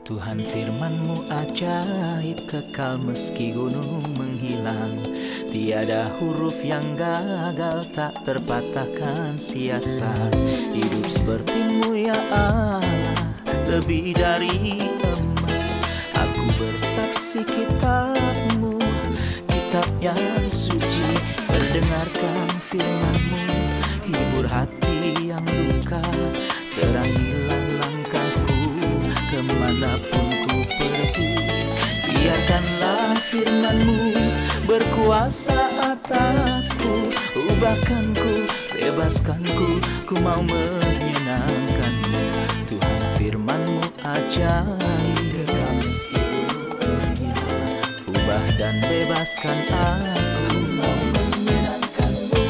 Tuhan firman-Mu ajaib, kekal meski gunung menghilang. Tiada huruf yang gagal, tak terpatahkan siasat. Hidup seperti-Mu ya Allah, lebih dari emas. Aku bersaksi kitab-Mu, kitab yang suci. Mendengarkan firman-Mu, hibur hati yang luka. Terangilah langkahku kemanapun ku pergi. Biarkanlah firman-Mu berkuasa atasku. Ubahkanku, bebaskanku, ku mau menyenangkan-Mu. Tuhan firman-Mu ajaib, ubah dan bebaskan aku, mau menyenangkan-Mu.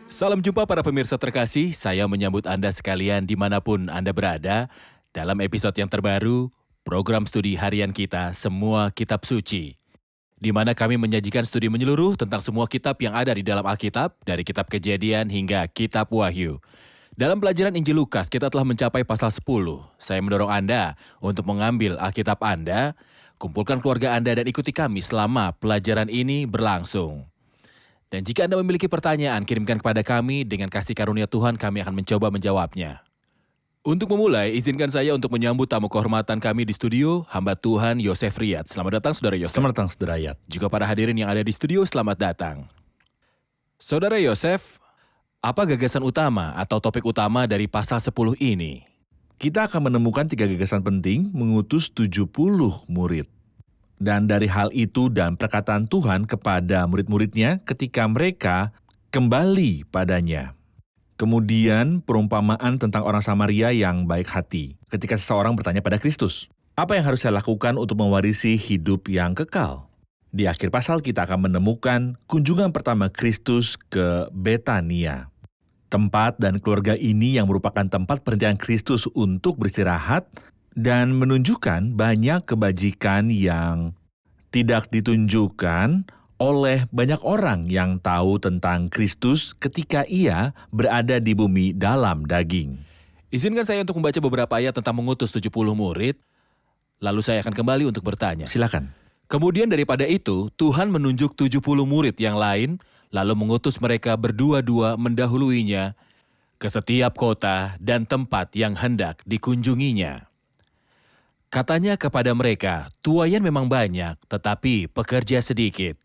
Salam jumpa para pemirsa terkasih, saya menyambut Anda sekalian dimanapun Anda berada dalam episode yang terbaru, program studi harian kita Semua Kitab Suci, di mana kami menyajikan studi menyeluruh tentang semua kitab yang ada di dalam Alkitab, dari kitab Kejadian hingga kitab Wahyu. Dalam pelajaran Injil Lukas, kita telah mencapai pasal 10. Saya mendorong Anda untuk mengambil Alkitab Anda, kumpulkan keluarga Anda dan ikuti kami selama pelajaran ini berlangsung. Dan jika Anda memiliki pertanyaan, kirimkan kepada kami. Dengan kasih karunia Tuhan, kami akan mencoba menjawabnya. Untuk memulai, izinkan saya untuk menyambut tamu kehormatan kami di studio, hamba Tuhan Yosef Riyad. Selamat datang, Saudara Yosef. Selamat datang, Saudara Riyad. Juga para hadirin yang ada di studio, selamat datang. Saudara Yosef, apa gagasan utama atau topik utama dari pasal 10 ini? Kita akan menemukan 3 gagasan penting mengutus 70 murid. Dan dari hal itu dan perkataan Tuhan kepada murid-muridnya ketika mereka kembali padanya. Kemudian perumpamaan tentang orang Samaria yang baik hati ketika seseorang bertanya pada Kristus, apa yang harus saya lakukan untuk mewarisi hidup yang kekal? Di akhir pasal kita akan menemukan kunjungan pertama Kristus ke Betania. Tempat dan keluarga ini yang merupakan tempat perhentian Kristus untuk beristirahat dan menunjukkan banyak kebajikan yang tidak ditunjukkan oleh banyak orang yang tahu tentang Kristus ketika ia berada di bumi dalam daging. Izinkan saya untuk membaca beberapa ayat tentang mengutus 70 murid, lalu saya akan kembali untuk bertanya. Silakan. Kemudian daripada itu, Tuhan menunjuk 70 murid yang lain, lalu mengutus mereka berdua-dua mendahuluinya ke setiap kota dan tempat yang hendak dikunjunginya. Katanya kepada mereka, tuaian memang banyak, tetapi pekerja sedikit.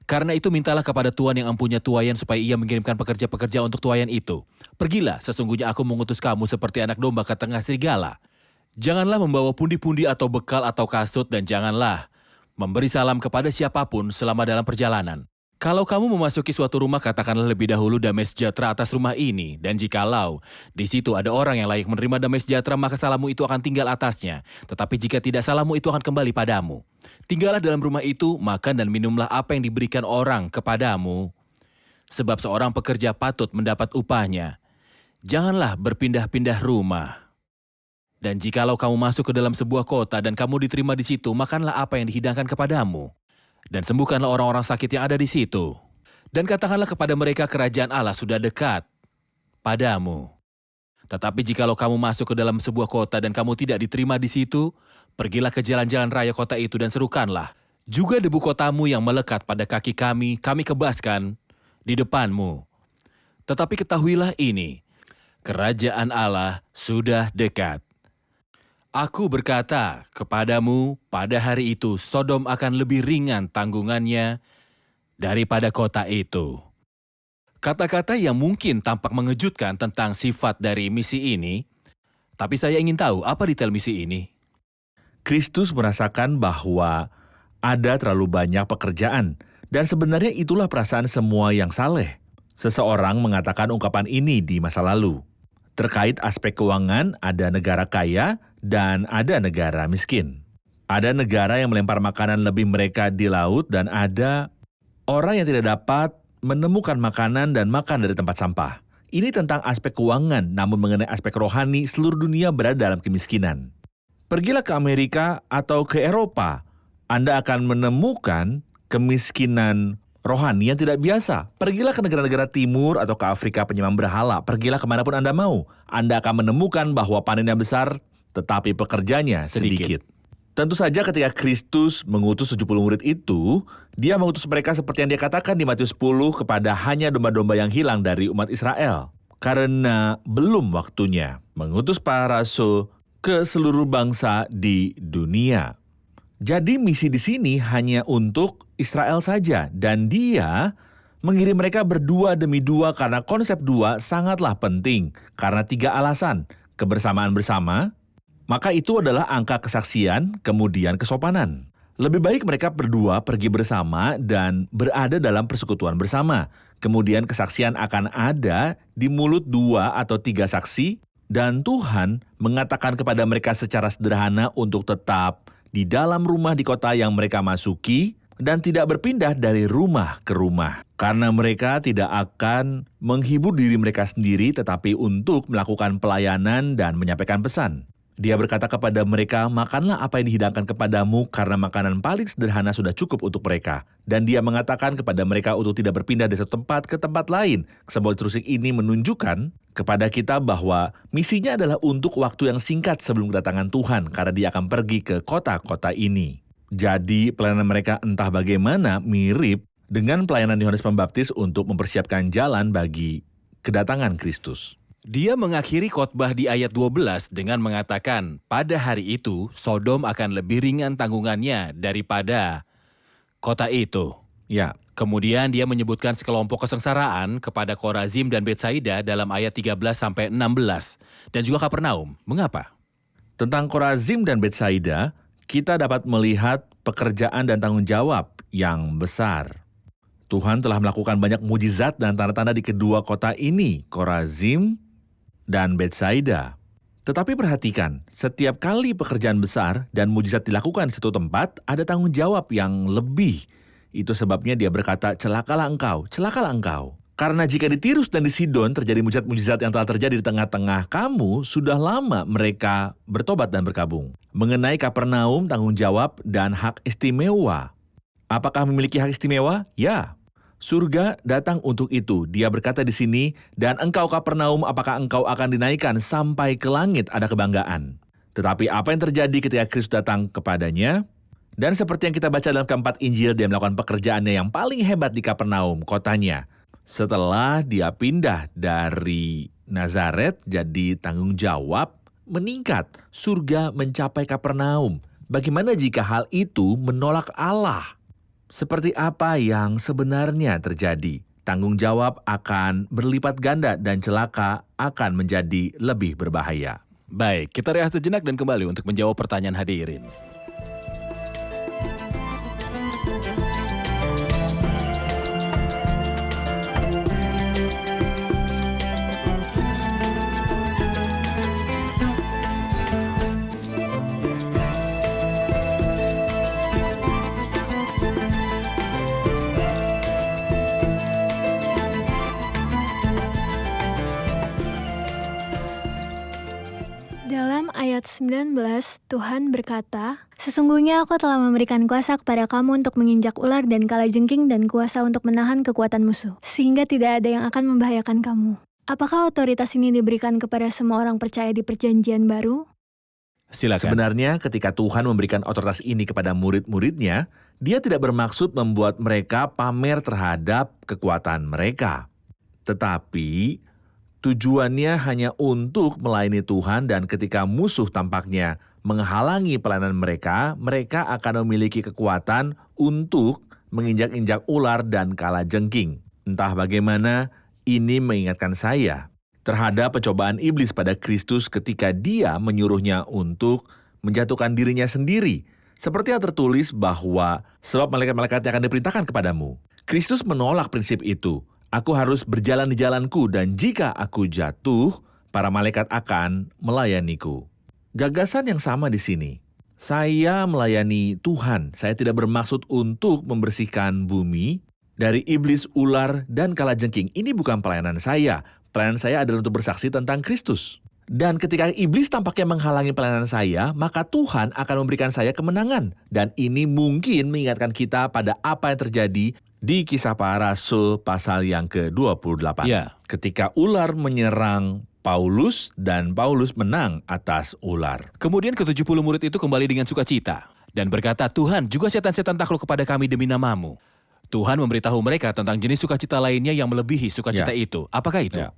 Karena itu mintalah kepada Tuhan yang empunya tuaian supaya ia mengirimkan pekerja-pekerja untuk tuaian itu. Pergilah, sesungguhnya aku mengutus kamu seperti anak domba ke tengah serigala. Janganlah membawa pundi-pundi atau bekal atau kasut, dan janganlah memberi salam kepada siapapun selama dalam perjalanan. Kalau kamu memasuki suatu rumah, katakanlah lebih dahulu damai sejahtera atas rumah ini. Dan jikalau di situ ada orang yang layak menerima damai sejahtera, maka salammu itu akan tinggal atasnya. Tetapi jika tidak, salammu itu akan kembali padamu. Tinggallah dalam rumah itu, makan dan minumlah apa yang diberikan orang kepadamu. Sebab seorang pekerja patut mendapat upahnya. Janganlah berpindah-pindah rumah. Dan jikalau kamu masuk ke dalam sebuah kota dan kamu diterima di situ, makanlah apa yang dihidangkan kepadamu. Dan sembuhkanlah orang-orang sakit yang ada di situ. Dan katakanlah kepada mereka, kerajaan Allah sudah dekat padamu. Tetapi jikalau kamu masuk ke dalam sebuah kota dan kamu tidak diterima di situ, pergilah ke jalan-jalan raya kota itu dan serukanlah, juga debu kotamu yang melekat pada kaki kami kebaskan di depanmu. Tetapi ketahuilah ini, kerajaan Allah sudah dekat. Aku berkata kepadamu, pada hari itu Sodom akan lebih ringan tanggungannya daripada kota itu. Kata-kata yang mungkin tampak mengejutkan tentang sifat dari misi ini, tapi saya ingin tahu apa detail misi ini. Kristus merasakan bahwa ada terlalu banyak pekerjaan, dan sebenarnya itulah perasaan semua yang saleh. Seseorang mengatakan ungkapan ini di masa lalu. Terkait aspek keuangan, ada negara kaya dan ada negara miskin. Ada negara yang melempar makanan lebih mereka di laut, dan ada orang yang tidak dapat menemukan makanan dan makan dari tempat sampah. Ini tentang aspek keuangan, namun mengenai aspek rohani, seluruh dunia berada dalam kemiskinan. Pergilah ke Amerika atau ke Eropa, Anda akan menemukan kemiskinan rohani yang tidak biasa. Pergilah ke negara-negara timur atau ke Afrika penyembah berhala. Pergilah kemanapun Anda mau. Anda akan menemukan bahwa panennya besar, tetapi pekerjanya sedikit. Tentu saja ketika Kristus mengutus 70 murid itu, dia mengutus mereka seperti yang dia katakan di Matius 10 kepada hanya domba-domba yang hilang dari umat Israel. Karena belum waktunya mengutus para rasul ke seluruh bangsa di dunia. Jadi misi di sini hanya untuk Israel saja, dan dia mengirim mereka berdua demi dua karena konsep dua sangatlah penting. Karena 3 alasan: kebersamaan bersama, maka itu adalah angka kesaksian, kemudian kesopanan. Lebih baik mereka berdua pergi bersama dan berada dalam persekutuan bersama. Kemudian kesaksian akan ada di mulut 2 atau 3 saksi, dan Tuhan mengatakan kepada mereka secara sederhana untuk tetap di dalam rumah di kota yang mereka masuki dan tidak berpindah dari rumah ke rumah. Karena mereka tidak akan menghibur diri mereka sendiri, tetapi untuk melakukan pelayanan dan menyampaikan pesan. Dia berkata kepada mereka, makanlah apa yang dihidangkan kepadamu, karena makanan paling sederhana sudah cukup untuk mereka. Dan dia mengatakan kepada mereka untuk tidak berpindah dari satu tempat ke tempat lain. Simbol terusik ini menunjukkan kepada kita bahwa misinya adalah untuk waktu yang singkat sebelum kedatangan Tuhan, karena dia akan pergi ke kota-kota ini. Jadi pelayanan mereka entah bagaimana mirip dengan pelayanan Yohanes Pembaptis untuk mempersiapkan jalan bagi kedatangan Kristus. Dia mengakhiri khotbah di ayat 12 dengan mengatakan, pada hari itu Sodom akan lebih ringan tanggungannya daripada kota itu. Ya, Kemudian dia menyebutkan sekelompok kesengsaraan kepada Korazim dan Betsaida dalam ayat 13-16 dan juga Kapernaum. Mengapa? tentang Korazim dan Betsaida, kita dapat melihat pekerjaan dan tanggung jawab yang besar. Tuhan telah melakukan banyak mujizat dan tanda-tanda di kedua kota ini, Korazim dan Betsaida. Tetapi perhatikan, setiap kali pekerjaan besar dan mujizat dilakukan di satu tempat, ada tanggung jawab yang lebih. Itu sebabnya dia berkata, celakalah engkau, celakalah engkau. Karena jika di Tirus dan di Sidon terjadi mujizat-mujizat yang telah terjadi di tengah-tengah kamu, sudah lama mereka bertobat dan berkabung. Mengenai Kapernaum, tanggung jawab dan hak istimewa. Apakah memiliki hak istimewa? Ya. Surga datang untuk itu. Dia berkata di sini, dan engkau Kapernaum, apakah engkau akan dinaikkan sampai ke langit? Ada kebanggaan. Tetapi apa yang terjadi ketika Kristus datang kepadanya? Dan seperti yang kita baca dalam keempat Injil, dia melakukan pekerjaannya yang paling hebat di Kapernaum, kotanya. Setelah dia pindah dari Nazaret, jadi tanggung jawab meningkat. Surga mencapai Kapernaum. Bagaimana jika hal itu menolak Allah? Seperti apa yang sebenarnya terjadi? Tanggung jawab akan berlipat ganda dan celaka akan menjadi lebih berbahaya. Baik, kita rehat sejenak dan kembali untuk menjawab pertanyaan hadirin. Dalam ayat 19, Tuhan berkata, "Sesungguhnya aku telah memberikan kuasa kepada kamu untuk menginjak ular dan kalajengking dan kuasa untuk menahan kekuatan musuh, sehingga tidak ada yang akan membahayakan kamu." Apakah otoritas ini diberikan kepada semua orang percaya di Perjanjian Baru? Silakan. Sebenarnya ketika Tuhan memberikan otoritas ini kepada murid-muridnya, dia tidak bermaksud membuat mereka pamer terhadap kekuatan mereka. Tetapi tujuannya hanya untuk melayani Tuhan, dan ketika musuh tampaknya menghalangi pelayanan mereka, mereka akan memiliki kekuatan untuk menginjak-injak ular dan kalajengking. Entah bagaimana, ini mengingatkan saya terhadap pencobaan iblis pada Kristus ketika dia menyuruhnya untuk menjatuhkan dirinya sendiri. Seperti yang tertulis bahwa sebab malaikat-malaikat yang akan diperintahkan kepadamu. Kristus menolak prinsip itu. Aku harus berjalan di jalanku, dan jika aku jatuh, para malaikat akan melayaniku. Gagasan yang sama di sini. Saya melayani Tuhan. Saya tidak bermaksud untuk membersihkan bumi dari iblis, ular, dan kalajengking. Ini bukan pelayanan saya. Pelayanan saya adalah untuk bersaksi tentang Kristus. Dan ketika iblis tampaknya menghalangi pelayanan saya, maka Tuhan akan memberikan saya kemenangan. Dan ini mungkin mengingatkan kita pada apa yang terjadi Di Kisah Para Rasul pasal yang ke-28. Ya. Ketika ular menyerang Paulus dan Paulus menang atas ular. Kemudian ke-70 murid itu kembali dengan sukacita dan berkata, "Tuhan, juga setan-setan takluk kepada kami demi nama-Mu." Tuhan memberitahu mereka tentang jenis sukacita lainnya yang melebihi sukacita itu. Apakah itu? Ya.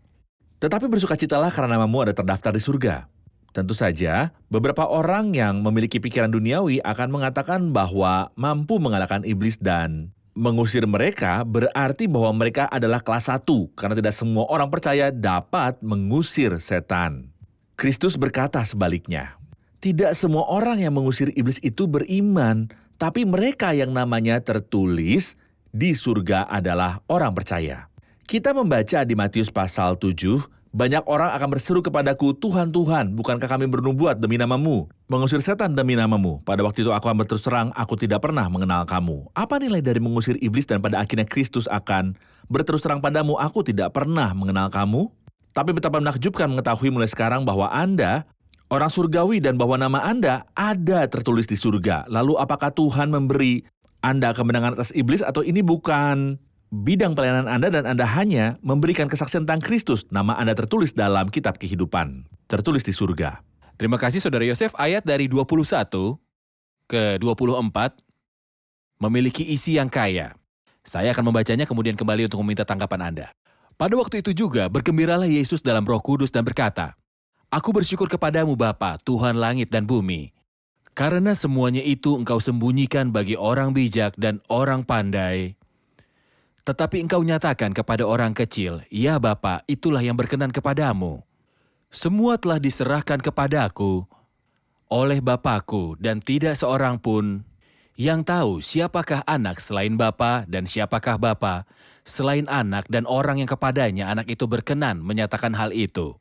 Tetapi bersukacitalah karena namamu ada terdaftar di surga. Tentu saja, beberapa orang yang memiliki pikiran duniawi akan mengatakan bahwa mampu mengalahkan iblis dan mengusir mereka berarti bahwa mereka adalah kelas 1 karena tidak semua orang percaya dapat mengusir setan. Kristus berkata sebaliknya, tidak semua orang yang mengusir iblis itu beriman, tapi mereka yang namanya tertulis di surga adalah orang percaya. Kita membaca di Matius pasal 7, banyak orang akan berseru kepadaku, Tuhan, Tuhan, bukankah kami bernubuat demi nama-Mu? Mengusir setan demi nama-Mu. Pada waktu itu aku akan berterus terang, aku tidak pernah mengenal kamu. Apa nilai dari mengusir iblis dan pada akhirnya Kristus akan berterus terang padamu, aku tidak pernah mengenal kamu? Tapi betapa menakjubkan mengetahui mulai sekarang bahwa Anda orang surgawi dan bahwa nama Anda ada tertulis di surga. Lalu apakah Tuhan memberi Anda kemenangan atas iblis atau ini bukan bidang pelayanan Anda dan Anda hanya memberikan kesaksian tentang Kristus? Nama Anda tertulis dalam kitab kehidupan, tertulis di surga. Terima kasih Saudara Yosef. Ayat dari 21 ke 24 memiliki isi yang kaya. Saya akan membacanya kemudian kembali untuk meminta tanggapan Anda. Pada waktu itu juga bergembiralah Yesus dalam Roh Kudus dan berkata, Aku bersyukur kepadamu Bapa, Tuhan langit dan bumi, karena semuanya itu Engkau sembunyikan bagi orang bijak dan orang pandai, tetapi Engkau nyatakan kepada orang kecil. Ya Bapa, itulah yang berkenan kepadamu. Semua telah diserahkan kepadaku oleh Bapakku, dan tidak seorang pun yang tahu siapakah anak selain Bapa dan siapakah Bapa selain anak dan orang yang kepadanya anak itu berkenan menyatakan hal itu.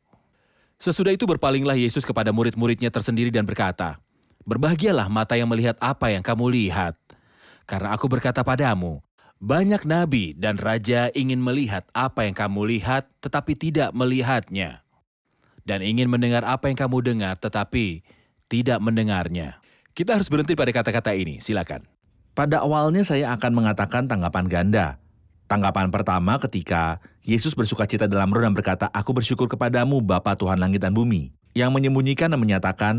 Sesudah itu berpalinglah Yesus kepada murid-muridnya tersendiri dan berkata, Berbahagialah mata yang melihat apa yang kamu lihat. Karena aku berkata padamu, banyak nabi dan raja ingin melihat apa yang kamu lihat tetapi tidak melihatnya. Dan ingin mendengar apa yang kamu dengar tetapi tidak mendengarnya. Kita harus berhenti pada kata-kata ini, silakan. Pada awalnya saya akan mengatakan tanggapan ganda. Tanggapan pertama ketika Yesus bersukacita dalam roh dan berkata, Aku bersyukur kepadamu Bapa Tuhan langit dan bumi. Yang menyembunyikan dan menyatakan,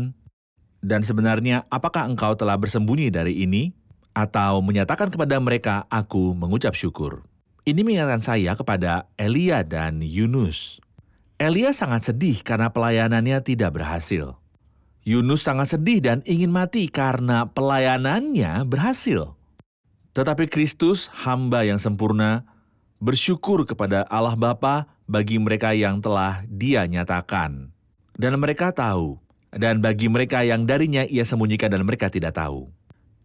dan sebenarnya apakah engkau telah bersembunyi dari ini? Atau menyatakan kepada mereka, Aku mengucap syukur. Ini mengingatkan saya kepada Elia dan Yunus. Elia sangat sedih karena pelayanannya tidak berhasil. Yunus sangat sedih dan ingin mati karena pelayanannya berhasil. Tetapi Kristus, hamba yang sempurna, bersyukur kepada Allah Bapa bagi mereka yang telah Dia nyatakan. Dan mereka tahu, dan bagi mereka yang darinya Ia sembunyikan dan mereka tidak tahu.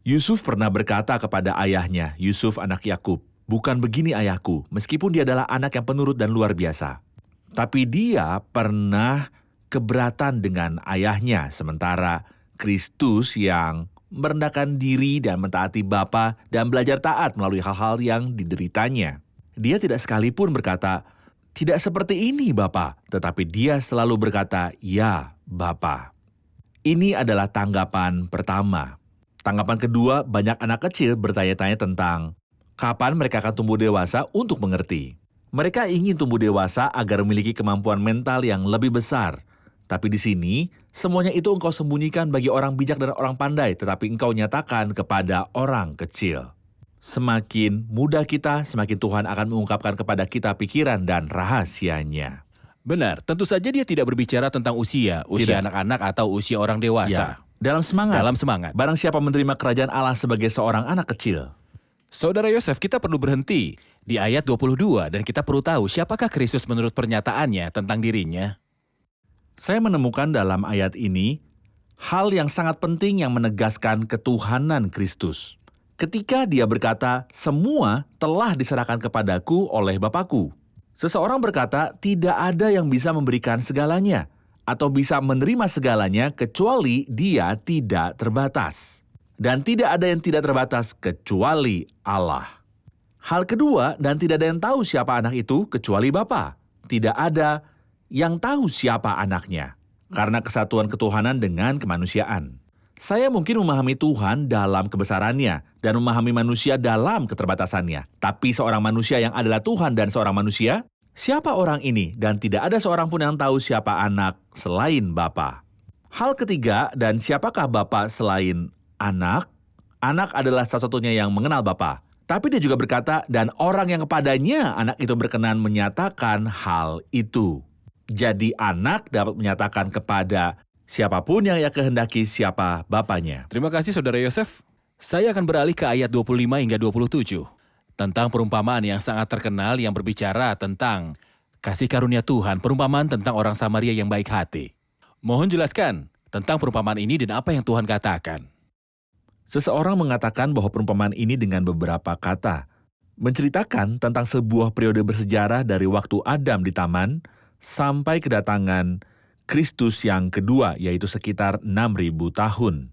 Yusuf pernah berkata kepada ayahnya, Yusuf anak Yakub, bukan begini ayahku, meskipun dia adalah anak yang penurut dan luar biasa. Tapi dia pernah keberatan dengan ayahnya, sementara Kristus yang merendahkan diri dan mentaati Bapa dan belajar taat melalui hal-hal yang dideritanya. Dia tidak sekalipun berkata, tidak seperti ini Bapa, tetapi dia selalu berkata, ya Bapa. Ini adalah tanggapan pertama. Tanggapan kedua, banyak anak kecil bertanya-tanya tentang kapan mereka akan tumbuh dewasa untuk mengerti. Mereka ingin tumbuh dewasa agar memiliki kemampuan mental yang lebih besar. Tapi di sini, semuanya itu engkau sembunyikan bagi orang bijak dan orang pandai, tetapi engkau nyatakan kepada orang kecil. Semakin muda kita, semakin Tuhan akan mengungkapkan kepada kita pikiran dan rahasianya. Benar, tentu saja dia tidak berbicara tentang usia anak-anak atau usia orang dewasa. Ya, dalam semangat. Barang siapa menerima kerajaan Allah sebagai seorang anak kecil. Saudara Yosef, kita perlu berhenti di ayat 22 dan kita perlu tahu siapakah Kristus menurut pernyataannya tentang dirinya. Saya menemukan dalam ayat ini hal yang sangat penting yang menegaskan ketuhanan Kristus. Ketika dia berkata, semua telah diserahkan kepadaku oleh Bapakku. Seseorang berkata, tidak ada yang bisa memberikan segalanya atau bisa menerima segalanya kecuali dia tidak terbatas. Dan tidak ada yang tidak terbatas kecuali Allah. Hal kedua, dan tidak ada yang tahu siapa anak itu kecuali Bapa. Tidak ada yang tahu siapa anaknya, karena kesatuan ketuhanan dengan kemanusiaan. Saya mungkin memahami Tuhan dalam kebesarannya dan memahami manusia dalam keterbatasannya. Tapi seorang manusia yang adalah Tuhan dan seorang manusia, siapa orang ini? Dan tidak ada seorang pun yang tahu siapa anak selain Bapa. Hal ketiga, dan siapakah Bapa selain anak? Anak adalah satu-satunya yang mengenal Bapa. Tapi dia juga berkata, dan orang yang kepadanya anak itu berkenan menyatakan hal itu. Jadi anak dapat menyatakan kepada siapapun yang ia kehendaki siapa Bapanya. Terima kasih Saudara Yosef. Saya akan beralih ke ayat 25 hingga 27. Tentang perumpamaan yang sangat terkenal yang berbicara tentang kasih karunia Tuhan, perumpamaan tentang orang Samaria yang baik hati. Mohon jelaskan tentang perumpamaan ini dan apa yang Tuhan katakan. Seseorang mengatakan bahwa perumpamaan ini dengan beberapa kata menceritakan tentang sebuah periode bersejarah dari waktu Adam di taman sampai kedatangan Kristus yang kedua, yaitu sekitar 6.000 tahun.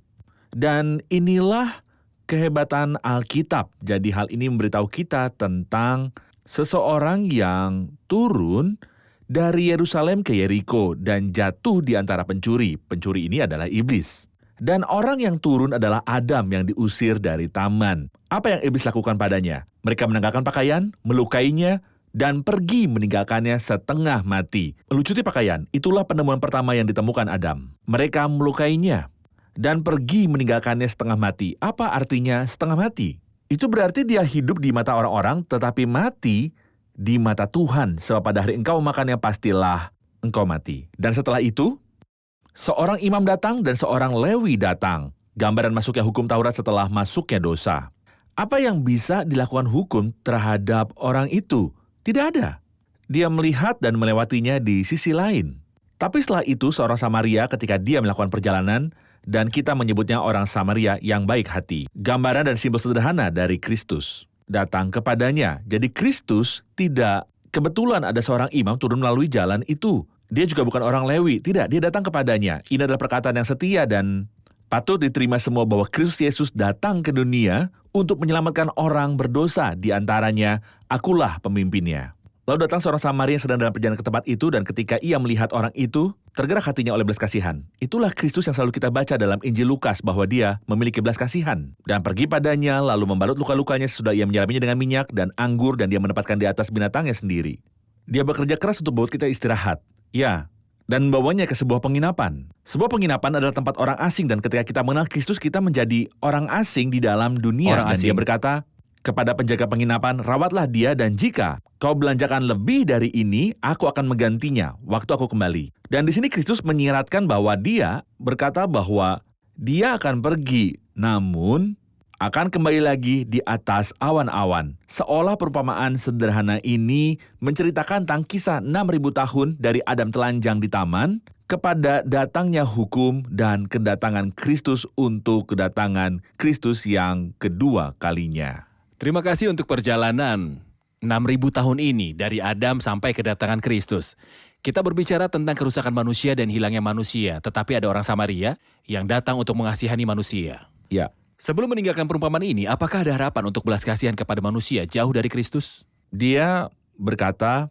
Dan inilah kehebatan Alkitab. Jadi hal ini memberitahu kita tentang seseorang yang turun dari Yerusalem ke Yeriko dan jatuh di antara pencuri. Pencuri ini adalah iblis. Dan orang yang turun adalah Adam yang diusir dari taman. Apa yang iblis lakukan padanya? Mereka menanggalkan pakaian, melukainya, dan pergi meninggalkannya setengah mati. Melucuti pakaian, itulah penemuan pertama yang ditemukan Adam. Mereka melukainya dan pergi meninggalkannya setengah mati. Apa artinya setengah mati? Itu berarti dia hidup di mata orang-orang tetapi mati di mata Tuhan. Sebab pada hari engkau makannya pastilah engkau mati. Dan setelah itu, seorang imam datang dan seorang Lewi datang. Gambaran masuknya hukum Taurat setelah masuknya dosa. Apa yang bisa dilakukan hukum terhadap orang itu? Tidak ada. Dia melihat dan melewatinya di sisi lain. Tapi setelah itu seorang Samaria ketika dia melakukan perjalanan, dan kita menyebutnya orang Samaria yang baik hati. Gambaran dan simbol sederhana dari Kristus. Datang kepadanya. Jadi Kristus tidak kebetulan ada seorang imam turun melalui jalan itu. Dia juga bukan orang Lewi. Tidak, dia datang kepadanya. Ini adalah perkataan yang setia dan patut diterima semua bahwa Kristus Yesus datang ke dunia untuk menyelamatkan orang berdosa, di antaranya akulah pemimpinnya. Lalu datang seorang Samaria yang sedang dalam perjalanan ke tempat itu, dan ketika ia melihat orang itu, tergerak hatinya oleh belas kasihan. Itulah Kristus yang selalu kita baca dalam Injil Lukas, bahwa dia memiliki belas kasihan. Dan pergi padanya, lalu membalut luka-lukanya sesudah ia menyiraminya dengan minyak dan anggur, dan dia menempatkan di atas binatangnya sendiri. Dia bekerja keras untuk membuat kita istirahat. Ya, dan membawanya ke sebuah penginapan. Sebuah penginapan adalah tempat orang asing, dan ketika kita mengenal Kristus, kita menjadi orang asing di dalam dunia. Orang dan asing. dia berkata kepada penjaga penginapan, rawatlah dia, dan jika kau belanjakan lebih dari ini, aku akan menggantinya waktu aku kembali. Dan di sini Kristus menyiratkan bahwa dia berkata bahwa dia akan pergi, namun akan kembali lagi di atas awan-awan. Seolah perumpamaan sederhana ini menceritakan tentang kisah 6.000 tahun dari Adam telanjang di taman kepada datangnya hukum dan kedatangan Kristus untuk kedatangan Kristus yang kedua kalinya. Terima kasih untuk perjalanan 6.000 tahun ini dari Adam sampai kedatangan Kristus. Kita berbicara tentang kerusakan manusia dan hilangnya manusia, tetapi ada orang Samaria yang datang untuk mengasihani manusia. Ya. Sebelum meninggalkan perumpamaan ini, apakah ada harapan untuk belas kasihan kepada manusia jauh dari Kristus? Dia berkata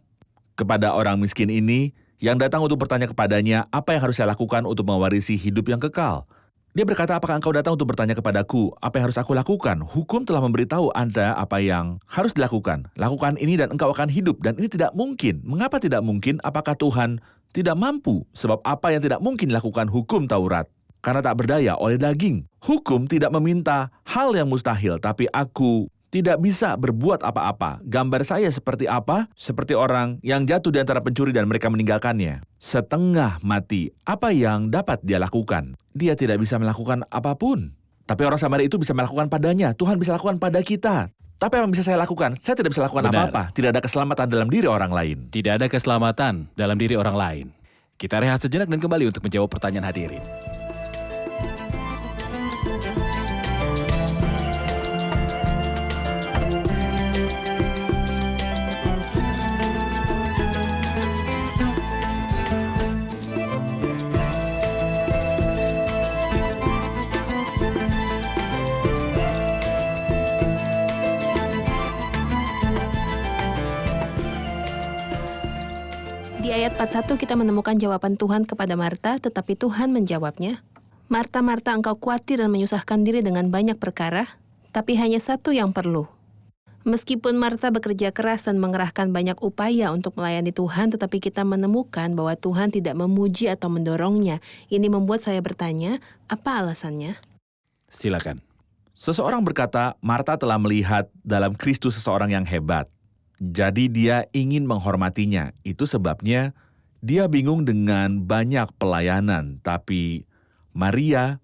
kepada orang miskin ini yang datang untuk bertanya kepadanya, apa yang harus saya lakukan untuk mewarisi hidup yang kekal? Dia berkata, apakah engkau datang untuk bertanya kepadaku, apa yang harus aku lakukan? Hukum telah memberitahu Anda apa yang harus dilakukan. Lakukan ini dan engkau akan hidup, dan ini tidak mungkin. Mengapa tidak mungkin? Apakah Tuhan tidak mampu? Sebab apa yang tidak mungkin dilakukan hukum Taurat? Karena tak berdaya oleh daging. Hukum tidak meminta hal yang mustahil, tapi aku tidak bisa berbuat apa-apa. Gambar saya seperti apa? Seperti orang yang jatuh di antara pencuri dan mereka meninggalkannya. Setengah mati. Apa yang dapat dia lakukan? Dia tidak bisa melakukan apapun. Tapi orang Samaria itu bisa melakukan padanya. Tuhan bisa lakukan pada kita. Tapi apa yang bisa saya lakukan? Saya tidak bisa lakukan Benar. apa-apa. Tidak ada keselamatan dalam diri orang lain. Tidak ada keselamatan dalam diri orang lain. Kita rehat sejenak dan kembali untuk menjawab pertanyaan hadirin. Di ayat 41 kita menemukan jawaban Tuhan kepada Marta, tetapi Tuhan menjawabnya, Marta, Marta, engkau khawatir dan menyusahkan diri dengan banyak perkara, tapi hanya satu yang perlu. Meskipun Marta bekerja keras dan mengerahkan banyak upaya untuk melayani Tuhan, tetapi kita menemukan bahwa Tuhan tidak memuji atau mendorongnya. Ini membuat saya bertanya, apa alasannya? Silakan. Seseorang berkata, Marta telah melihat dalam Kristus seseorang yang hebat. Jadi dia ingin menghormatinya. Itu sebabnya dia bingung dengan banyak pelayanan. Tapi Maria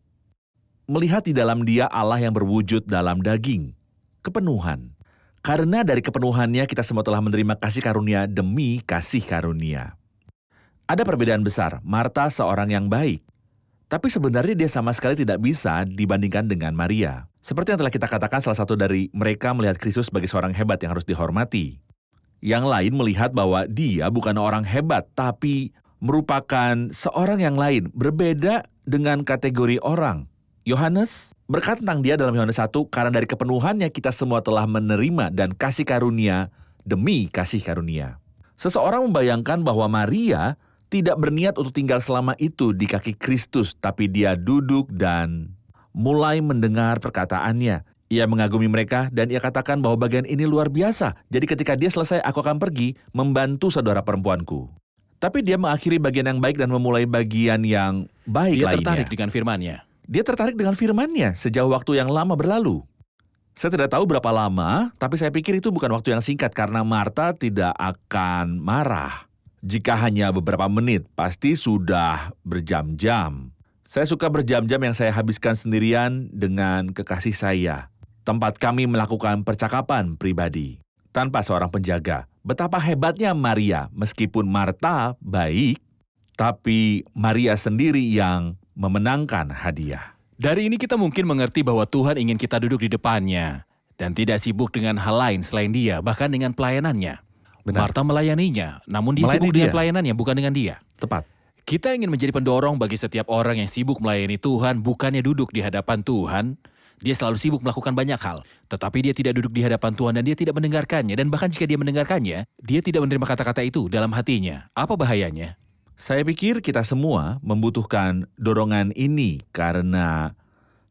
melihat di dalam dia Allah yang berwujud dalam daging. Kepenuhan. Karena dari kepenuhannya kita semua telah menerima kasih karunia demi kasih karunia. Ada perbedaan besar. Marta seorang yang baik. Tapi sebenarnya dia sama sekali tidak bisa dibandingkan dengan Maria. Seperti yang telah kita katakan, salah satu dari mereka melihat Kristus sebagai seorang hebat yang harus dihormati. Yang lain melihat bahwa dia bukan orang hebat, tapi merupakan seorang yang lain, berbeda dengan kategori orang. Yohanes berkata tentang dia dalam Yohanes 1, karena dari kepenuhannya kita semua telah menerima dan kasih karunia demi kasih karunia. Seseorang membayangkan bahwa Maria tidak berniat untuk tinggal selama itu di kaki Kristus, tapi dia duduk dan mulai mendengar perkataannya. Ia mengagumi mereka dan ia katakan bahwa bagian ini luar biasa. Jadi ketika dia selesai, aku akan pergi membantu saudara perempuanku. Tapi dia mengakhiri bagian yang baik dan memulai bagian yang baik Dia lainnya. tertarik dengan firman-Nya. Dia tertarik dengan firman-Nya sejauh waktu yang lama berlalu. Saya tidak tahu berapa lama, tapi saya pikir itu bukan waktu yang singkat karena Marta tidak akan marah. Jika hanya beberapa menit, pasti sudah berjam-jam. Saya suka berjam-jam yang saya habiskan sendirian dengan kekasih saya. Tempat kami melakukan percakapan pribadi tanpa seorang penjaga. Betapa hebatnya Maria, meskipun Marta baik, tapi Maria sendiri yang memenangkan hadiah. Dari ini kita mungkin mengerti bahwa Tuhan ingin kita duduk di depannya dan tidak sibuk dengan hal lain selain dia, bahkan dengan pelayanannya. Benar. Marta melayaninya, namun dia Melayani sibuk dengan dia. pelayanannya, bukan dengan dia. Tepat. Kita ingin menjadi pendorong bagi setiap orang yang sibuk melayani Tuhan, bukannya duduk di hadapan Tuhan. Dia selalu sibuk melakukan banyak hal, tetapi dia tidak duduk di hadapan Tuhan dan dia tidak mendengarkannya. Dan bahkan jika dia mendengarkannya, dia tidak menerima kata-kata itu dalam hatinya. Apa bahayanya? Saya pikir kita semua membutuhkan dorongan ini karena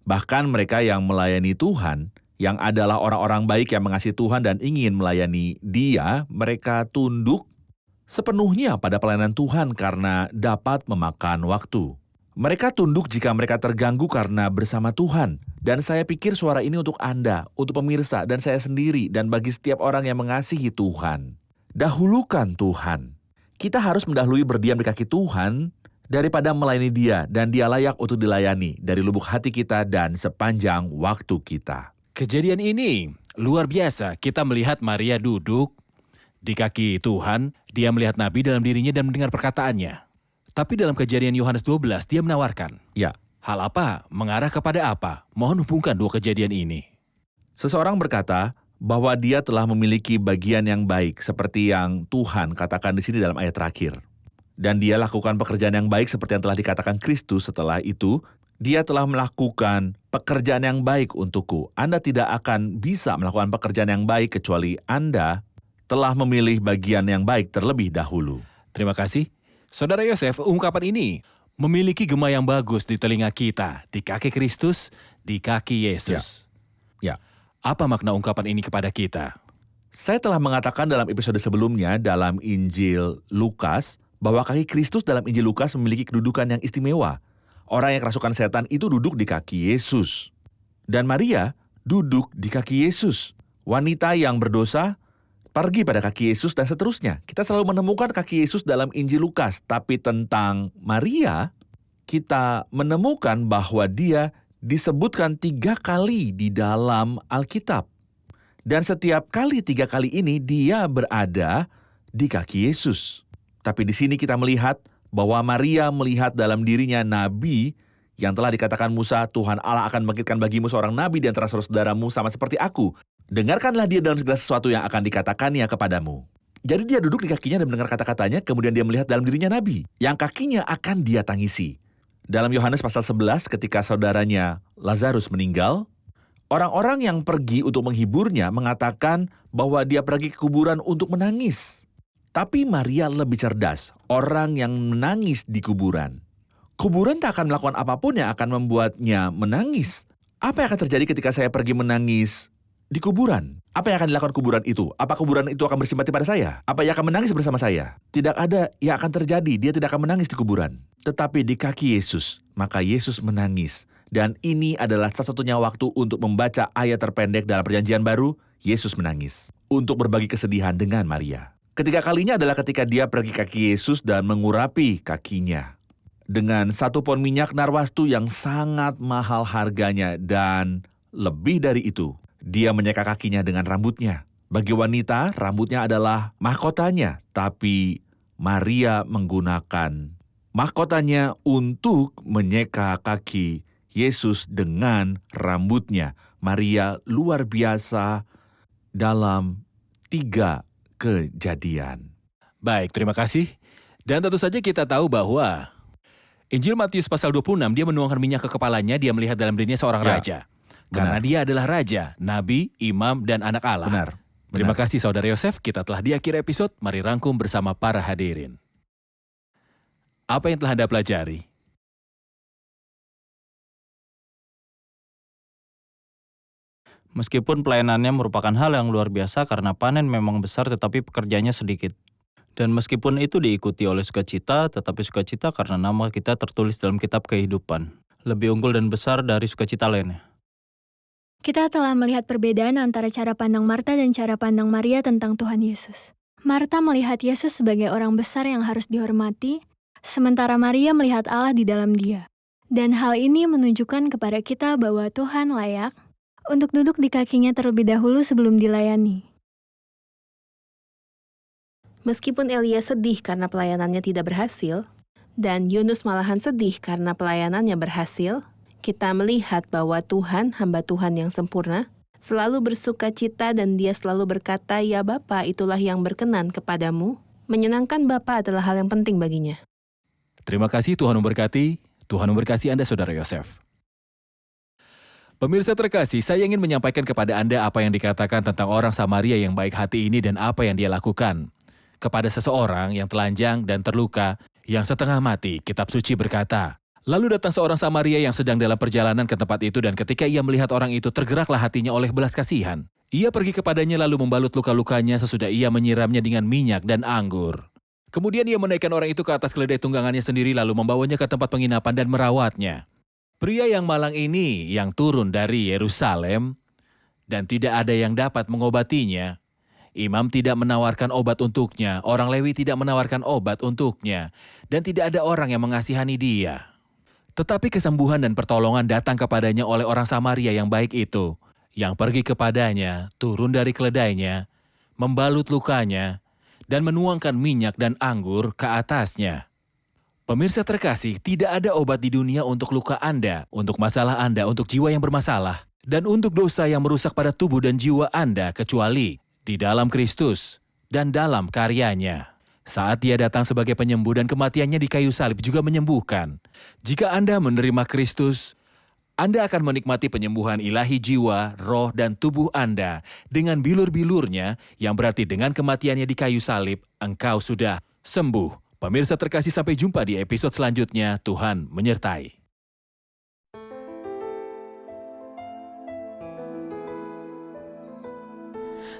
bahkan mereka yang melayani Tuhan, yang adalah orang-orang baik yang mengasihi Tuhan dan ingin melayani Dia, mereka tunduk sepenuhnya pada pelayanan Tuhan karena dapat memakan waktu. Mereka tunduk jika mereka terganggu karena bersama Tuhan. Dan saya pikir suara ini untuk Anda, untuk pemirsa, dan saya sendiri, dan bagi setiap orang yang mengasihi Tuhan. Dahulukan Tuhan. Kita harus mendahului berdiam di kaki Tuhan daripada melayani Dia, dan Dia layak untuk dilayani dari lubuk hati kita dan sepanjang waktu kita. Kejadian ini luar biasa. Kita melihat Maria duduk di kaki Tuhan, dia melihat Nabi dalam dirinya dan mendengar perkataannya. Tapi dalam Kejadian Yohanes 12, dia menawarkan. Ya, Hal apa? Mengarah kepada apa? Mohon hubungkan dua kejadian ini. seseorang berkata bahwa dia telah memiliki bagian yang baik seperti yang Tuhan katakan di sini dalam ayat terakhir. Dan dia lakukan pekerjaan yang baik seperti yang telah dikatakan Kristus. Setelah itu, dia telah melakukan pekerjaan yang baik untukku. Anda tidak akan bisa melakukan pekerjaan yang baik kecuali Anda telah memilih bagian yang baik terlebih dahulu. Terima kasih. Saudara Yosef, ungkapan ini memiliki gema yang bagus di telinga kita, di kaki Kristus, di kaki Yesus. Ya. Apa makna ungkapan ini kepada kita? Saya telah mengatakan dalam episode sebelumnya dalam Injil Lukas bahwa kaki Kristus dalam Injil Lukas memiliki kedudukan yang istimewa. Orang yang kerasukan setan itu duduk di kaki Yesus. Dan Maria duduk di kaki Yesus. Wanita yang berdosa pergi pada kaki Yesus dan seterusnya. Kita selalu menemukan kaki Yesus dalam Injil Lukas. Tapi tentang Maria, kita menemukan bahwa dia disebutkan 3 kali di dalam Alkitab. Dan setiap kali 3 kali ini dia berada di kaki Yesus. Tapi di sini kita melihat bahwa Maria melihat dalam dirinya nabi yang telah dikatakan Musa, Tuhan Allah akan membangkitkan bagimu seorang nabi di antara saudara-saudaramu sama seperti aku. Dengarkanlah dia dalam segala sesuatu yang akan dikatakannya kepadamu. Jadi dia duduk di kakinya dan mendengar kata-katanya, kemudian dia melihat dalam dirinya nabi, yang kakinya akan dia tangisi. Dalam Yohanes pasal 11 ketika saudaranya Lazarus meninggal, orang-orang yang pergi untuk menghiburnya mengatakan bahwa dia pergi ke kuburan untuk menangis. Tapi Maria lebih cerdas, orang yang menangis di kuburan. Kuburan tak akan melakukan apapun yang akan membuatnya menangis. Apa yang akan terjadi ketika saya pergi menangis di kuburan? Apa yang akan dilakukan kuburan itu? Apa kuburan itu akan bersimpati pada saya? Apa ia akan menangis bersama saya? Tidak ada yang akan terjadi. Dia tidak akan menangis di kuburan. Tetapi di kaki Yesus, maka Yesus menangis. Dan ini adalah satu-satunya waktu untuk membaca ayat terpendek dalam Perjanjian Baru, Yesus menangis. Untuk berbagi kesedihan dengan Maria. Ketiga kalinya adalah ketika dia pergi kaki Yesus dan mengurapi kakinya. Dengan 1 pon minyak narwastu yang sangat mahal harganya dan lebih dari itu, dia menyeka kakinya dengan rambutnya. Bagi wanita, rambutnya adalah mahkotanya, tapi Maria menggunakan mahkotanya untuk menyeka kaki Yesus dengan rambutnya. Maria luar biasa dalam 3 kejadian. Baik, terima kasih. Dan tentu saja kita tahu bahwa Injil Matius pasal 26, dia menuangkan minyak ke kepalanya, dia melihat dalam dirinya seorang Ya, raja. Karena dia adalah raja, nabi, imam, dan anak Allah. Benar. Terima kasih Saudara Yosef, kita telah di akhir episode, mari rangkum bersama para hadirin. Apa yang telah Anda pelajari? Meskipun pelayanannya merupakan hal yang luar biasa karena panen memang besar tetapi pekerjaannya sedikit. Dan meskipun itu diikuti oleh sukacita, tetapi sukacita karena nama kita tertulis dalam kitab kehidupan. Lebih unggul dan besar dari sukacita lainnya. Kita telah melihat perbedaan antara cara pandang Marta dan cara pandang Maria tentang Tuhan Yesus. Marta melihat Yesus sebagai orang besar yang harus dihormati, sementara Maria melihat Allah di dalam dia. Dan hal ini menunjukkan kepada kita bahwa Tuhan layak untuk duduk di kakinya terlebih dahulu sebelum dilayani. Meskipun Elia sedih karena pelayanannya tidak berhasil, dan Yunus malahan sedih karena pelayanannya berhasil, kita melihat bahwa Tuhan, hamba Tuhan yang sempurna, selalu bersuka cita dan dia selalu berkata, "Ya Bapa, itulah yang berkenan kepadamu." Menyenangkan Bapa adalah hal yang penting baginya. Terima kasih, Tuhan memberkati. Tuhan memberkati Anda, Saudara Yosef. Pemirsa terkasih, saya ingin menyampaikan kepada Anda apa yang dikatakan tentang orang Samaria yang baik hati ini dan apa yang dia lakukan. Kepada seseorang yang telanjang dan terluka, yang setengah mati, kitab suci berkata, lalu datang seorang Samaria yang sedang dalam perjalanan ke tempat itu dan ketika ia melihat orang itu tergeraklah hatinya oleh belas kasihan. Ia pergi kepadanya lalu membalut luka-lukanya sesudah ia menyiramnya dengan minyak dan anggur. Kemudian ia menaikkan orang itu ke atas keledai tunggangannya sendiri lalu membawanya ke tempat penginapan dan merawatnya. Pria yang malang ini yang turun dari Yerusalem dan tidak ada yang dapat mengobatinya. Imam tidak menawarkan obat untuknya, orang Lewi tidak menawarkan obat untuknya, dan tidak ada orang yang mengasihani dia. Tetapi kesembuhan dan pertolongan datang kepadanya oleh orang Samaria yang baik itu, yang pergi kepadanya, turun dari keledainya, membalut lukanya, dan menuangkan minyak dan anggur ke atasnya. Pemirsa terkasih, tidak ada obat di dunia untuk luka Anda, untuk masalah Anda, untuk jiwa yang bermasalah, dan untuk dosa yang merusak pada tubuh dan jiwa Anda kecuali di dalam Kristus dan dalam karyanya. Saat dia datang sebagai penyembuh dan kematiannya di kayu salib juga menyembuhkan. Jika Anda menerima Kristus, Anda akan menikmati penyembuhan ilahi jiwa, roh, dan tubuh Anda dengan bilur-bilurnya yang berarti dengan kematiannya di kayu salib, engkau sudah sembuh. Pemirsa terkasih, sampai jumpa di episode selanjutnya. Tuhan menyertai.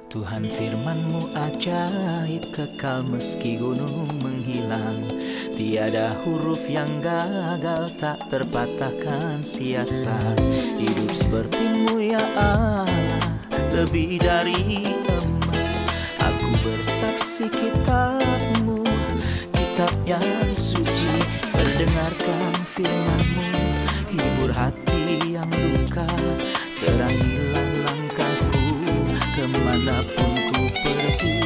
Tuhan firman-Mu ajaib, kekal meski gunung menghilang. Tiada huruf yang gagal, tak terpatahkan siasat. Hidup seperti-Mu ya Allah, lebih dari emas. Aku bersaksi kitab-Mu, kitab yang suci. Terdengarkan firman-Mu, hibur hati yang luka. Terangilah langkahku kemanapun ku pergi.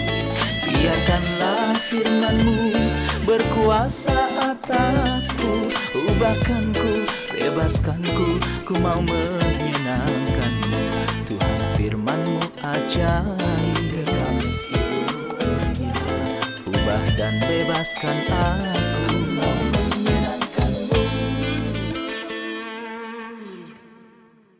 Biarkanlah firman-Mu berkuasa atasku. Ubahkanku, bebaskanku, ku mau menyenangkan-Mu. Tuhan firman-Mu ajaib, kekal meski gunung. Ubah dan bebaskan aku.